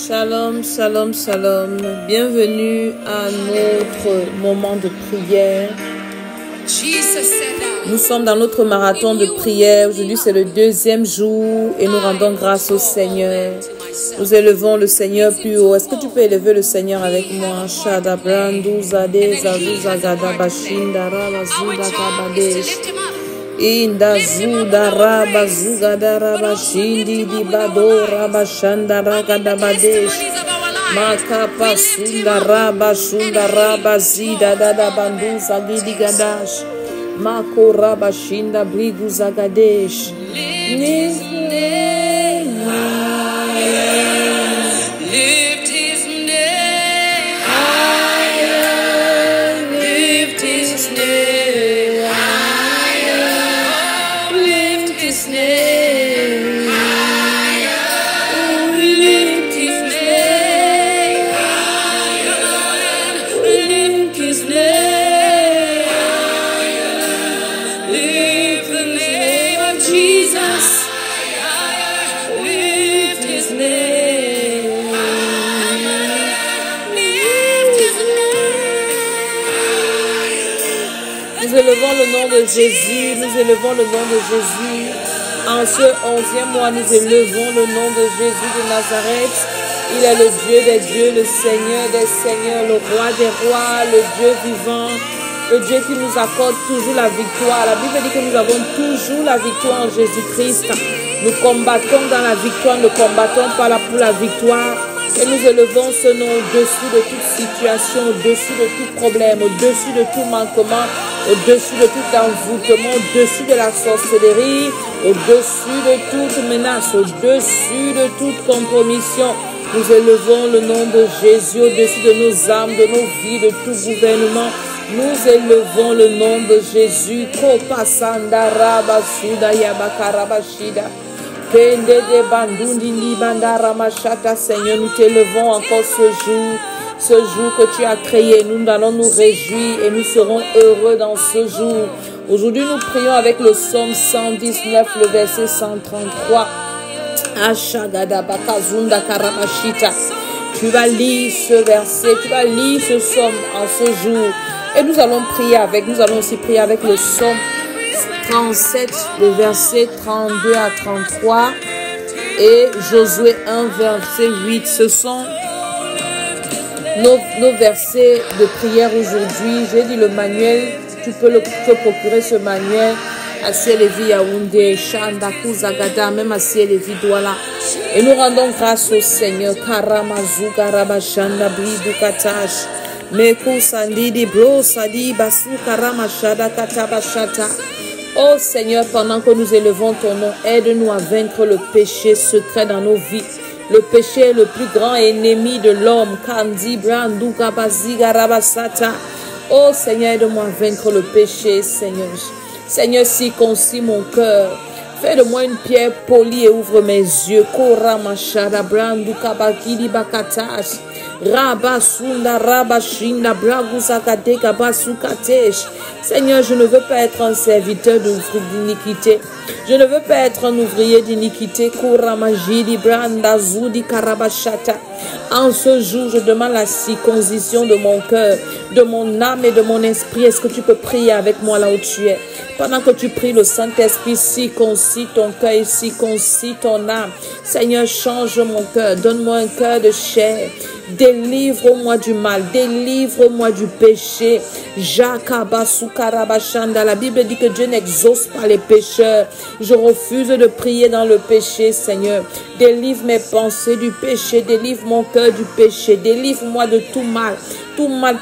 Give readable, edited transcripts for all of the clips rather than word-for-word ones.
Shalom, shalom, shalom. Bienvenue à notre moment de prière. Nous sommes dans notre marathon de prière. Aujourd'hui, c'est le deuxième jour et nous rendons grâce au Seigneur. Nous élevons le Seigneur plus haut. Est-ce que tu peux élever le Seigneur avec moi? Shadabrandu Zade Zazuzagada Bashindara Bazuda Kabadesh. Inda Zudara Bazugada Bashindi Dibadora Bashandara Gadabadesh. Makapa Sundara Bashundara Bazida Dada Bandu Zagidi Gadash. Makora Bashinda Brigu Zagadesh. Nous élevons le nom de Jésus, nous élevons le nom de Jésus. En ce 11e mois, nous élevons le nom de Jésus de Nazareth. Il est le Dieu des dieux, le Seigneur des seigneurs, le roi des rois, le Dieu vivant, le Dieu qui nous accorde toujours la victoire. La Bible dit que nous avons toujours la victoire en Jésus-Christ. Nous combattons dans la victoire, nous combattons pour la victoire. Et nous élevons ce nom au-dessus de toute situation, au-dessus de tout problème, au-dessus de tout manquement, au-dessus de tout envoûtement, au-dessus de la sorcellerie, au-dessus de toute menace, au-dessus de toute compromission. Nous élevons le nom de Jésus au-dessus de nos âmes, de nos vies, de tout gouvernement. Nous élevons le nom de Jésus. Seigneur, nous t'élevons encore ce jour que tu as créé. Nous allons nous réjouir et nous serons heureux dans ce jour. Aujourd'hui, nous prions avec le psaume 119, le verset 133. Tu vas lire ce verset, tu vas lire ce psaume en ce jour. Et nous allons prier avec, nous allons aussi prier avec le psaume 37, le verset 32 à 33 et Josué 1, verset 8. Ce sont nos versets de prière aujourd'hui. J'ai dit le manuel, tu peux te procurer ce manuel à Sélévi Yaoundé, Chandakou Zagada, même à Sélévi Douala. Et nous rendons grâce au Seigneur. Karamazu Karabashanda Bridou Katash. Mekou Sandidi Bro Sadi Basu Karamashada Katabashata. Oh Seigneur, pendant que nous élevons ton nom, aide-nous à vaincre le péché secret dans nos vies. Le péché est le plus grand ennemi de l'homme. Kandi Brandou Kabazi Garabasata. Oh Seigneur, aide-moi à vaincre le péché, Seigneur. Seigneur, circoncis mon cœur. Fais de moi une pierre polie et ouvre mes yeux. Koramashada Brandou Kabakidi Bakatash. Rabasunda Rabashinda Bragusakate Kabasukatesh. Seigneur, je ne veux pas être un serviteur d'iniquité. Je ne veux pas être un ouvrier d'iniquité. Kuramajidi Branda Zudi Karabashata. En ce jour, je demande la circoncision de mon cœur, de mon âme et de mon esprit. Est-ce que tu peux prier avec moi là où tu es? Pendant que tu pries, le Saint-Esprit circoncis ton cœur et circoncis ton âme. Seigneur, change mon cœur. Donne-moi un cœur de chair. Délivre-moi du mal, délivre-moi du péché. Jakabasu-karabashanda. La Bible dit que Dieu n'exauce pas les pécheurs. Je refuse de prier dans le péché, Seigneur. Délivre mes pensées du péché, délivre mon cœur du péché, délivre-moi de tout mal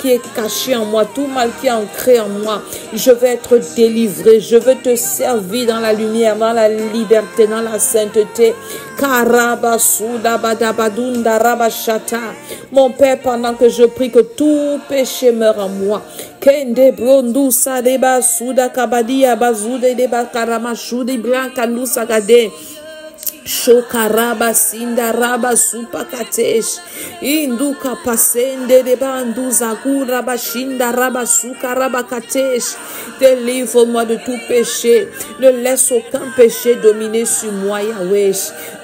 qui est caché en moi, tout mal qui est ancré en moi. Je veux être délivré, je veux te servir dans la lumière, dans la liberté, dans la sainteté. Mon Père, pendant que je prie que tout péché meure en moi. Kende brondu sadeba suda kabadia bazude deba karamashude blancandu sagade. Shokaraba sinda raba supakatesh induka pasende de bandu zakura bashinda raba suka raba katesh. Délivre-moi de tout péché, ne laisse aucun péché dominer sur moi, Yahweh.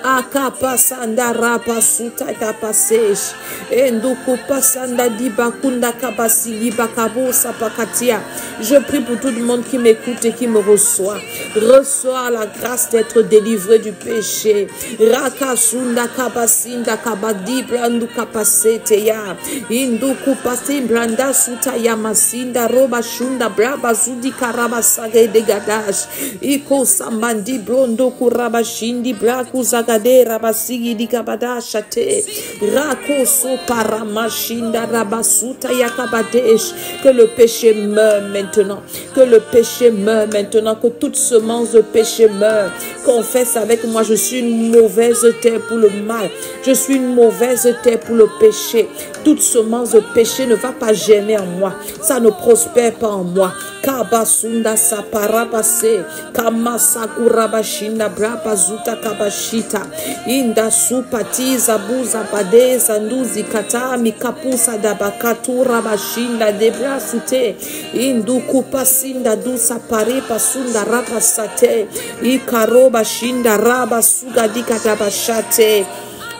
Akapasanda raba suta kapasesh enduku pasanda dibakunda kabasi libakabo sapakatia. Je prie pour tout le monde qui m'écoute et qui me reçoit. Reçois la grâce d'être délivré du péché. Rakasunda kabasinda kabadi brandu kapasete ya induku pasim branda suta ya masinda roba shunda braba zudi karaba sage de gadash iko samandi brondo kuraba shindi braku zagade rabasigi di kabadash te rako so paramashinda rabasuta ya kabadesh. Que le péché meure maintenant, que le péché meure maintenant, que toute semence de péché meure. Confesse avec moi, je suis une mauvaise terre pour le mal. Je suis une mauvaise terre pour le péché. Toute semence de péché ne va pas germer en moi. Ça ne prospère pas en moi. Kabasunda saparabase. Kamasakurabashinda brabazuta kabashita. Inda supati zabuza bade sanduzi kata mikapusa dabakatu rabashinda debrasute. Induku pasinda dusa pare pasunda rabasate. Ikaroba shinda raba suga dikatabashate.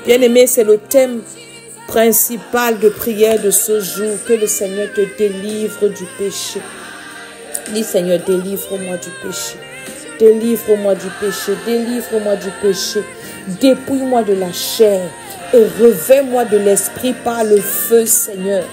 Bien-aimé, c'est le thème principal de prière de ce jour. Que le Seigneur te délivre du péché. Dis Seigneur, délivre-moi du péché. Délivre-moi du péché. Délivre-moi du péché. Dépouille-moi de la chair et revêt-moi de l'esprit par le feu, Seigneur.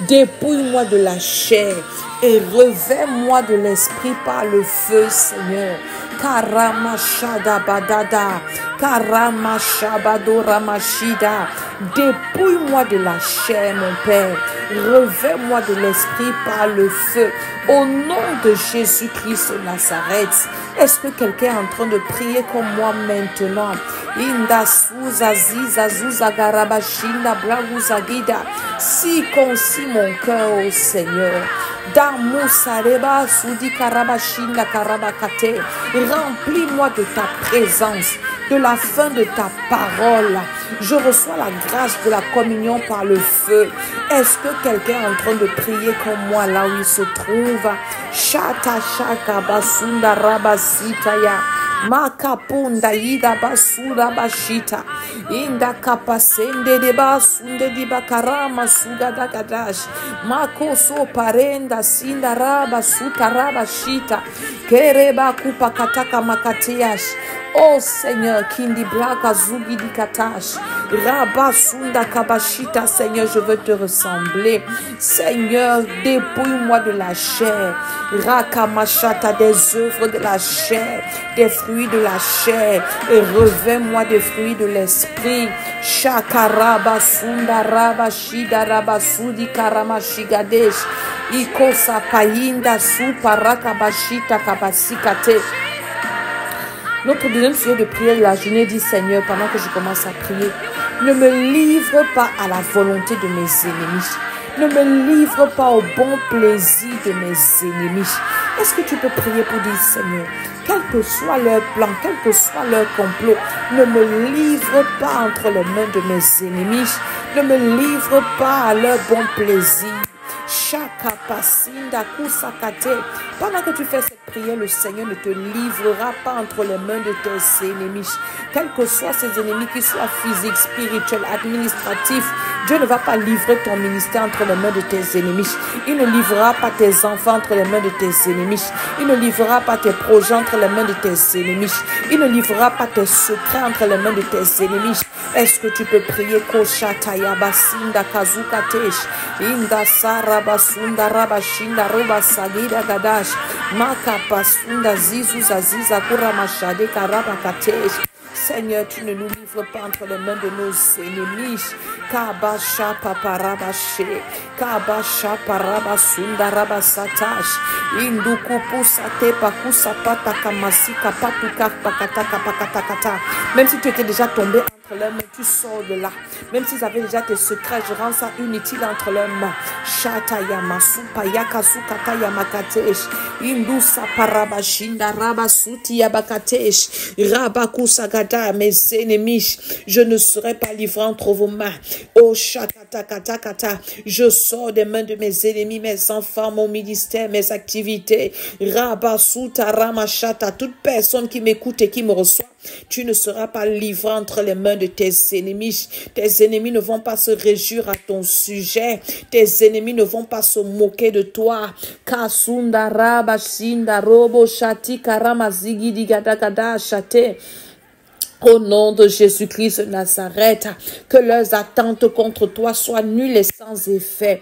Dépouille-moi de la chair et revêt-moi de l'esprit par le feu, Seigneur. Karamashada badada, Karamashado ramashida. Dépouille-moi de la chair, mon Père. Revêt-moi de l'esprit par le feu. Au nom de Jésus-Christ de Nazareth. Est-ce que quelqu'un est en train de prier comme moi maintenant? Inda suza ziza zuza garabashinda blaguzagida. Si concis mon cœur au Seigneur. Damu sareba sudi karabashinda karabakate. Remplis-moi de ta présence, de la fin de ta parole. Je reçois la grâce de la communion par le feu. Est-ce que quelqu'un est en train de prier comme moi là où il se trouve? Shata shaka basunda rabasitaya. Makapunda ida basura bashita. Inda kapasende de basunde di bakarama suga dakadash. Makoso parenda sinda raba suta raba shita. Kereba kupa kataka makatiash. Oh Seigneur, Kindi Blaka Zugi di Katash, Rabasunda Kabashita, Seigneur, je veux te ressembler. Seigneur, dépouille-moi de la chair. Rakamashata, des œuvres de la chair, des fruits de la chair, et revêt-moi des fruits de l'esprit. Shakarabasunda Rabashida Rabasudi Karamashigadesh, Ikosa Payinda Suparakabashita Kabasikate. Notre deuxième sujet de prière de la journée dit Seigneur, pendant que je commence à prier, ne me livre pas à la volonté de mes ennemis. Ne me livre pas au bon plaisir de mes ennemis. Est-ce que tu peux prier pour dire Seigneur, quel que soit leur plan, quel que soit leur complot, ne me livre pas entre les mains de mes ennemis. Ne me livre pas à leur bon plaisir. Pendant que tu fais cette prière, le Seigneur ne te livrera pas entre les mains de tes ennemis. Quels que soient ces ennemis, qu'ils soient physiques, spirituels, administratifs, Dieu ne va pas livrer ton ministère entre les mains de tes ennemis. Il ne livrera pas tes enfants entre les mains de tes ennemis. Il ne livrera pas tes projets entre les mains de tes ennemis. Il ne livrera pas tes secrets entre les mains de tes ennemis. Est-ce que tu peux prier Koshataya Basinda Kazukatesh Inda Sarabasunda Rabashinda Roba Sagida Gadash Maka Pasunda Zizu Zaziza Kuramashade Karabakatesh. Seigneur, tu ne nous livres pas entre les mains de nos ennemis. Kabasha paparabashe, kabasha parabasunda rabasatash, induku pusate pakusa pataka masika patuka pakataka pakatakata. Même si tu étais déjà tombé entre les mains, tu sors de là. Même s'ils avaient déjà tes secrets, je rends ça inutile entre leurs mains. Shatayama supayaka sukata yamakatesh. Indusa parabashinda rabasuti yabakatesh. Rabakusagada, mes ennemis, je ne serai pas livré entre vos mains. Oh shakata kata kata, je sors des mains de mes ennemis, mes enfants, mon ministère, mes activités. Rabasuta ramashata, toute personne qui m'écoute et qui me reçoit, tu ne seras pas livré entre les mains de tes ennemis. Tes ennemis ne vont pas se réjouir à ton sujet. Tes ennemis ne vont pas se moquer de toi. Kasunda rabashinda robo shati karamazigi digadagada shate. Au nom de Jésus-Christ de Nazareth, que leurs attentes contre toi soient nulles et sans effet.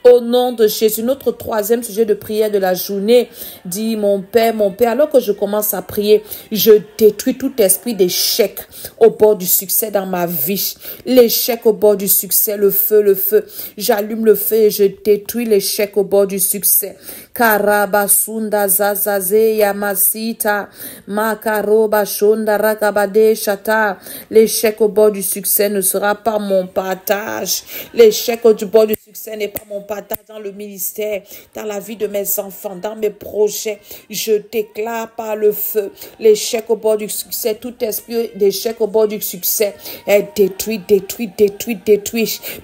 Au nom de Jésus, notre troisième sujet de prière de la journée dit, mon Père, alors que je commence à prier, je détruis tout esprit d'échec au bord du succès dans ma vie. L'échec au bord du succès, le feu. J'allume le feu et je détruis l'échec au bord du succès. Karabasunda zazaze yamasita makaroba shonda rakabade shata. L'échec au bord du succès ne sera pas mon partage. L'échec au bord du succès n'est pas mon partage dans le ministère, dans la vie de mes enfants, dans mes projets. Je déclare par le feu l'échec au bord du succès. Tout esprit d'échec au bord du succès est détruit.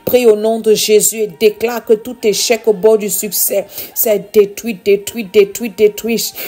Prie au nom de Jésus et déclare que tout échec au bord du succès, c'est détruit.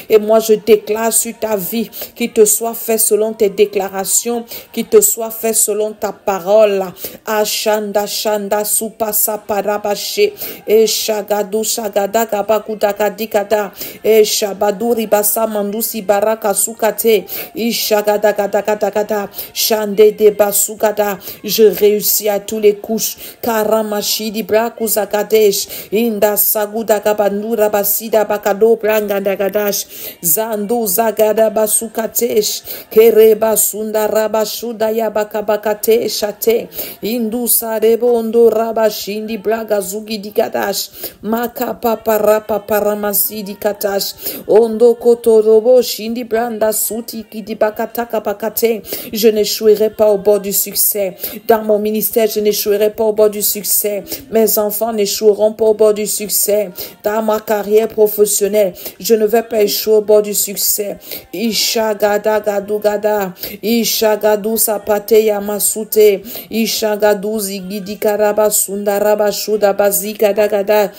Et moi, je déclare sur ta vie qu'il te soit fait selon tes déclarations, qu'il te soit fait selon ta parole. Ashanda shanda supasa parabashe e shagadu shagada gabakudakadikada e shabadu ribasa mandusi baraka sukate e shagada gada shande de basukada. Je réussis à tous les couches. Karamashidi brakuzagadesh inda saguda gabandura basida bakado brangandagadash zando zagada basukatesh kereba sunda rabashuda yabakabakate shate indusa rebondo rabashindi braga zugi dikadash makapa paramasidi katash ondo kotorobo shindi branda suti kidibakataka bakate. Je n'échouerai pas au bord du succès. Dans mon ministère, je n'échouerai pas au bord du succès. Mes enfants n'échoueront pas au bord du succès. Dans ma carrière professionnelle, je ne vais pas échouer au bord du succès. Ishagada gadugada, ishagadu sapate yamasute, ishagadu zigidi karaba sundaraba shuda bazika dagada.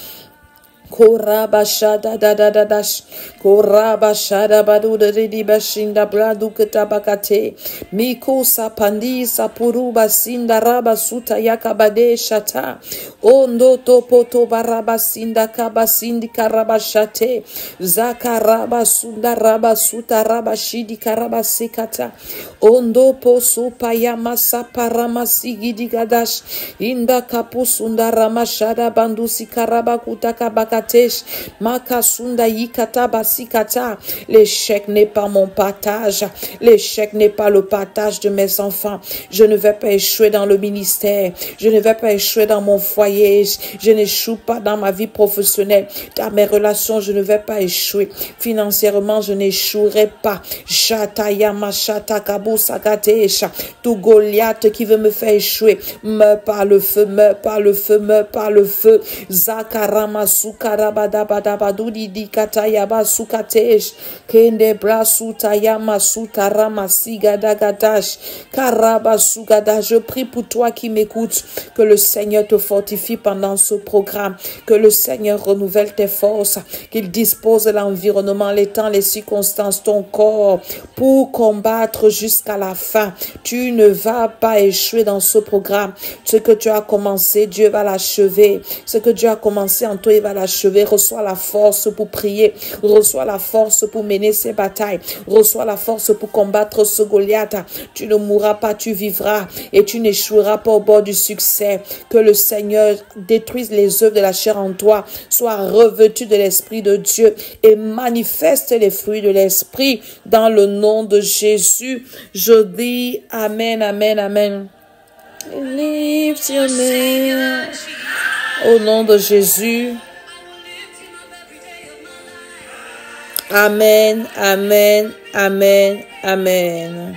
Korabashada dadadash korabashada badu de bashinda bradu ketabakate miko sapandi sapuru basinda raba suta yakabade shata ondo topoto baraba sinda kabasindi karabashate zakaraba sunda raba suta raba shidi karabasekata ondo poso payama saparama sigidi gadash inda kapusunda ramashada bandusi karabakuta kabaka makasunda yikata basikata. L'échec n'est pas mon partage. L'échec n'est pas le partage de mes enfants. Je ne vais pas échouer dans le ministère. Je ne vais pas échouer dans mon foyer. Je n'échoue pas dans ma vie professionnelle. Dans mes relations, je ne vais pas échouer. Financièrement, je n'échouerai pas. Shatayama shatakabu sakatesha. Tout Goliath qui veut me faire échouer, meurt par le feu, meurt par le feu, meurt par le feu. Zakarama suka Karabadabadabadudi di katayaba sukatesh kende brasuta yama sutarama sigadagadash karaba sugada. Je prie pour toi qui m'écoutes, que le Seigneur te fortifie pendant ce programme, que le Seigneur renouvelle tes forces, qu'il dispose l'environnement, les temps, les circonstances, ton corps pour combattre jusqu'à la fin. Tu ne vas pas échouer dans ce programme. Ce que tu as commencé, Dieu va l'achever. Ce que Dieu a commencé en toi, il va l'achever. Reçois la force pour prier, reçois la force pour mener ces batailles, reçois la force pour combattre ce Goliath. Tu ne mourras pas, tu vivras et tu n'échoueras pas au bord du succès. Que le Seigneur détruise les œuvres de la chair en toi, sois revêtu de l'Esprit de Dieu et manifeste les fruits de l'Esprit dans le nom de Jésus. Je dis Amen, Amen, Amen. Lift your name. Au nom de Jésus. Amen, Amen, Amen, Amen.